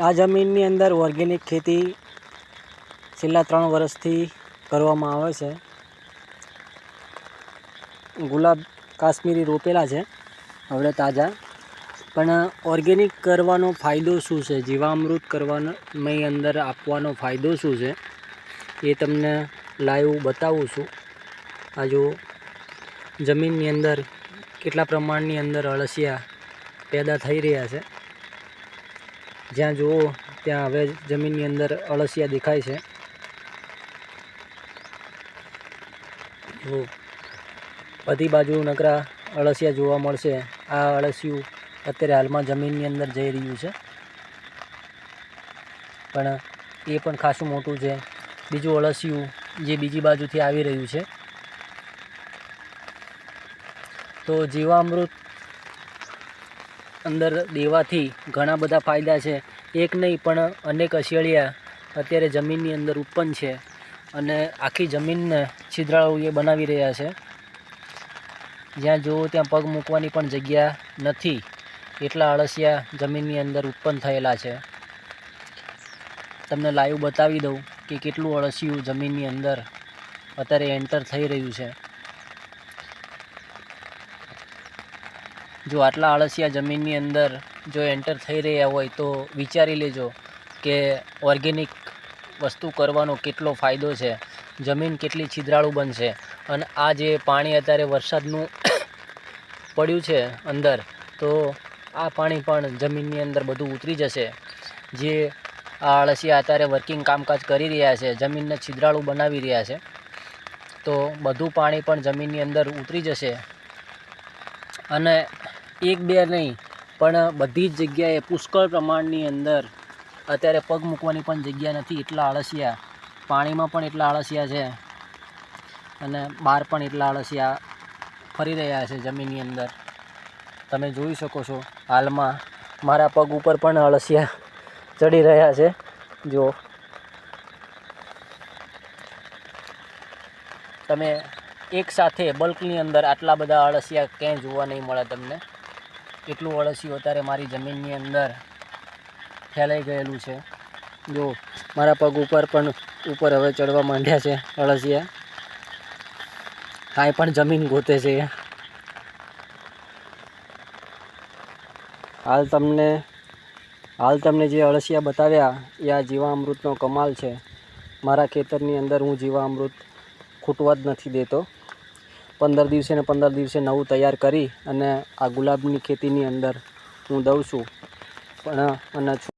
આ જમીનની અંદર ઓર્ગેનિક ખેતી છેલ્લા 3 વર્ષથી કરવામાં આવે છે. ગુલાબ કાશ્મીરી રોપેલા છે હવે તાજા. પણ ઓર્ગેનિક કરવાનો ફાયદો શું છે, જીવામૃત કરવાનો અંદર આપવાનો ફાયદો શું છે એ તમને લાઈવ બતાવું છું. આ જો જમીનની અંદર કેટલા પ્રમાણની અંદર અળસિયા પેદા થઈ રહ્યા છે. જ્યાં જુઓ ત્યાં હવે જમીનની અંદર અળસિયા દેખાય છે. જો બધી બાજુ નકરા અળસિયા જોવા મળશે. આ અળસિયું અત્યારે હાલમાં જમીનની અંદર જઈ રહ્યું છે, પણ એ પણ ખાસું મોટું છે. બીજું અળસિયું જે બીજી બાજુથી આવી રહ્યું છે. તો જીવામૃત અંદર દેવાથી ઘણા બધા ફાયદા છે. એક નહીં પણ અનેક અશિયાળિયા અત્યારે જમીનની અંદર ઉત્પન્ન છે અને આખી જમીનને છિદ્રાળુ એ બનાવી રહ્યા છે. જ્યાં જુઓ ત્યાં પગ મૂકવાની પણ જગ્યા નથી, એટલા અળસિયા જમીનની અંદર ઉત્પન્ન થયેલા છે. તમને લાઈવ બતાવી દઉં કે કેટલું અળસિયું જમીનની અંદર અત્યારે એન્ટર થઈ રહ્યું છે. જો આટલા અળસિયા જમીનની અંદર જો એન્ટર થઈ રહ્યા હોય તો વિચારી લેજો કે ઓર્ગેનિક વસ્તુ કરવાનો કેટલો ફાયદો છે, જમીન કેટલી છિદ્રાળુ બનશે. અને આ જે પાણી અત્યારે વરસાદનું પડ્યું છે અંદર, તો આ પાણી પણ જમીનની અંદર બધું ઉતરી જશે. જે આ અળસિયા અત્યારે વર્કિંગ કામકાજ કરી રહ્યા છે, જમીનને છિદ્રાળુ બનાવી રહ્યા છે, તો બધું પાણી પણ જમીનની અંદર ઉતરી જશે. અને એક બે નહીં પણ બધી જ જગ્યાએ પુષ્કળ પ્રમાણની અંદર અત્યારે પગ મૂકવાની પણ જગ્યા નથી, એટલા અળસિયા. પાણીમાં પણ એટલા અળસિયા છે અને બહાર પણ એટલા અળસિયા ફરી રહ્યા છે જમીનની અંદર. તમે જોઈ શકો છો હાલમાં મારા પગ ઉપર પણ અળસિયા ચડી રહ્યા છે. જો તમે એક સાથે બલ્કની અંદર આટલા બધા અળસિયા ક્યાંય જોવા નહીં મળે તમને. એટલું અળસિયું અત્યારે મારી જમીનની અંદર ફેલાઈ ગયેલું છે. જો મારા પગ ઉપર પણ હવે ચડવા માંડ્યા છે અળસિયા. કાંઈ પણ જમીન ગોતે છે. હાલ તમને જે અળસિયા બતાવ્યા એ આ જીવામૃતનો કમાલ છે. મારા ખેતરની અંદર હું જીવામૃત ખૂટવા જ નથી દેતો. 15 દિવસે ને 15 દિવસે નવું તૈયાર કરી અને આ ગુલાબની ખેતીની અંદર હું દઉં છું. પણ અને